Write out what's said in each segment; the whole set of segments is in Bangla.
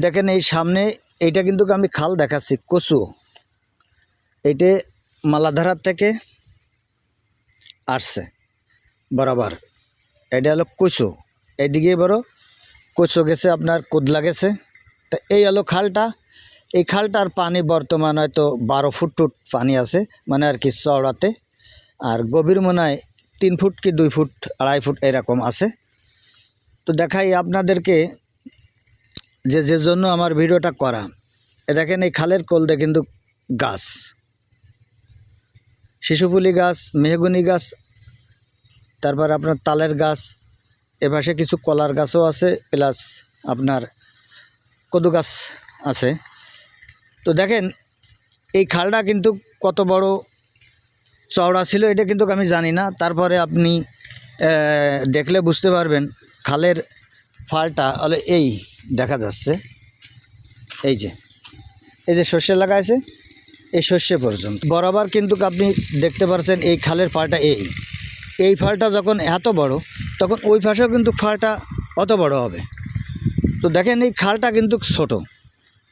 দেখেন এই সামনে এইটা কিন্তু আমি খাল দেখাচ্ছি কচু, এইটা মালাধারার থেকে আসছে বরাবর। এটা হলো কচু, এইদিকে বড় কচু গেছে, আপনার কোদলা গেছে। তা এই হলো খালটা। এই খালটার পানি বর্তমান হয়তো 12 ফুট পানি আছে, মানে আর কি চওড়াতে। আর গভীর মনে হয় 3 ফুট কি 2 ফুট 2.5 ফুট এরকম আছে। তো দেখাই আপনাদেরকে যে জন্য আমার ভিডিওটা করা। দেখেন এই খালের কোলদে কিন্তু গাছ, শিশুফুলি গাছ, মেহগনি গাছ, তারপর আপনার তালের গাছ, এপাশে কিছু কলার গাছও আছে, প্লাস আপনার কদু গাছ আছে। তো দেখেন এই খালটা কিন্তু কত বড় চওড়া ছিল এটা কিন্তু আমি জানি না, তারপরে আপনি দেখলে বুঝতে পারবেন। খালের ফালটা হলে এই দেখা যাচ্ছে, এই যে সর্ষে লাগাইছে, এই সর্ষে পর্যন্ত বরাবর কিন্তু আপনি দেখতে পাচ্ছেন এই খালের ফালটা। এই ফালটা যখন এত বড়, তখন ওই পাশেও কিন্তু ফালটা অত বড় হবে। তো দেখেন এই খালটা কিন্তু ছোট,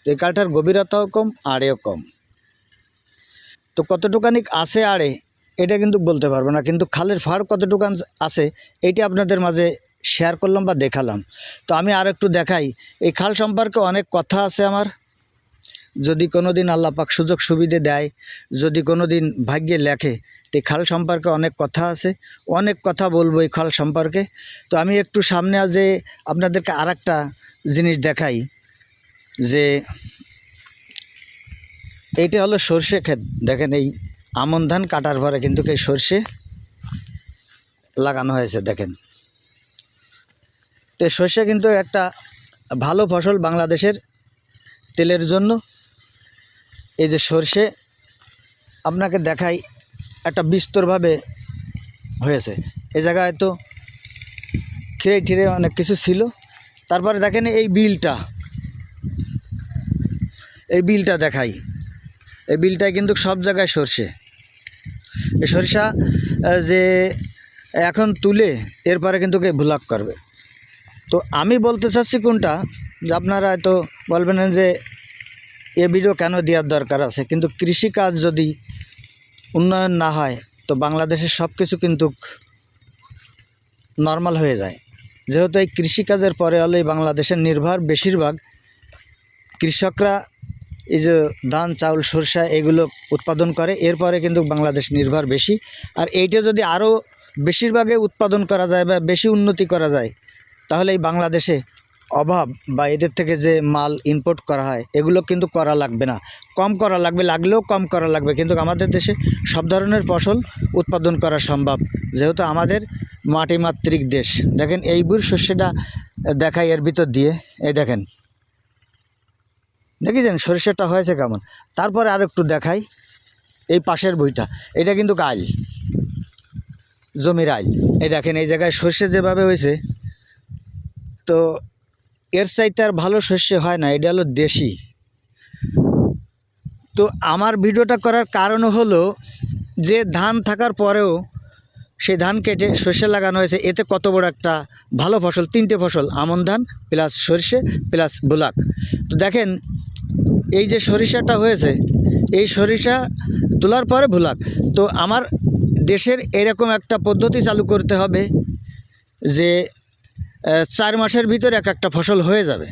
এই খালটার গভীরতাও কম, আড়েও কম। তো কতটুকানি আছে আড়ে এটা কিন্তু বলতে পারবো না, কিন্তু খালের ফাড় কতটুকান আছে এইটা আপনাদের মাঝে শেয়ার করলাম বা দেখালাম। তো আমি আর একটু দেখাই। এই খাল সম্পর্কে অনেক কথা আছে আমার, যদি কোনো দিন আল্লাহ পাক সুযোগ সুবিধে দেয়, যদি কোনো দিন ভাগ্যে লেখে, তো এই খাল সম্পর্কে অনেক কথা আছে, অনেক কথা বলবো এই খাল সম্পর্কে। তো আমি একটু সামনে যে আপনাদেরকে আর একটা জিনিস দেখাই, যে এইটা হলো সর্ষে ক্ষেত। দেখেন এই আমন ধান কাটার পরে কিন্তু এই সর্ষে লাগানো হয়েছে। দেখেন তো সর্ষে কিন্তু একটা ভালো ফসল বাংলাদেশের তেলের জন্য। এই যে সর্ষে আপনাকে দেখাই, একটা বিস্তরভাবে হয়েছে। এই জায়গায় তো খিরে ঠিরে অনেক কিছু ছিল। তারপরে দেখেন এই বিলটা দেখাই। এই বিলটায় কিন্তু সব জায়গায় সর্ষে। এই সরিষা যে এখন তুলে এরপরে কিন্তু ভুলাক করবে। তো আমি বলতে চাচ্ছি কোনটা, যে আপনারা হয়তো বলবেন যে এ ভিডিও কেন দেওয়ার দরকার আছে, কিন্তু কৃষিকাজ যদি উন্নয়ন না হয় তো বাংলাদেশের সব কিছু কিন্তু নর্মাল হয়ে যায়। যেহেতু এই কৃষিকাজের পরে হলো এই বাংলাদেশের নির্ভর বেশিরভাগ কৃষকরা, এই যে ধান চাউল সরষা এগুলো উৎপাদন করে, এরপরে কিন্তু বাংলাদেশ নির্ভর বেশি। আর এইটা যদি আরও বেশিরভাগে উৎপাদন করা যায় বা বেশি উন্নতি করা যায়, তাহলে এই বাংলাদেশে অভাব বা এদের থেকে যে মাল ইম্পোর্ট করা হয় এগুলো কিন্তু করা লাগবে না, কম করা লাগবে, লাগলেও কম করা লাগবে। কিন্তু আমাদের দেশে সব ধরনের ফসল উৎপাদন করা সম্ভব, যেহেতু আমাদের মাটিমাতৃক দেশ। দেখেন এই বুড় শস্যটা দেখাই এর ভিতর দিয়ে, এই দেখেন দেখেছেন সরিষাটা হয়েছে কেমন। তারপরে আর একটু দেখাই এই পাশের বইটা, এটা কিন্তু আইল, জমির আইল। এই দেখেন এই জায়গায় সর্ষে যেভাবে হয়েছে, তো এর চাইতে আর ভালো সর্ষে হয় না, এটা হলো দেশি। তো আমার ভিডিওটা করার কারণ হলো যে ধান থাকার পরেও সেই ধান কেটে সর্ষে লাগানো হয়েছে, এতে কত বড় একটা ভালো ফসল, 3টে ফসল, আমন ধান প্লাস সর্ষে প্লাস বুলাক। তো দেখেন এই যে সরিষাটা হয়েছে, এই সরিষা তোলার পরে ভুলাক। তো আমার দেশের এরকম একটা পদ্ধতি চালু করতে হবে যে 4 মাসের ভিতরে একটা ফসল হয়ে যাবে।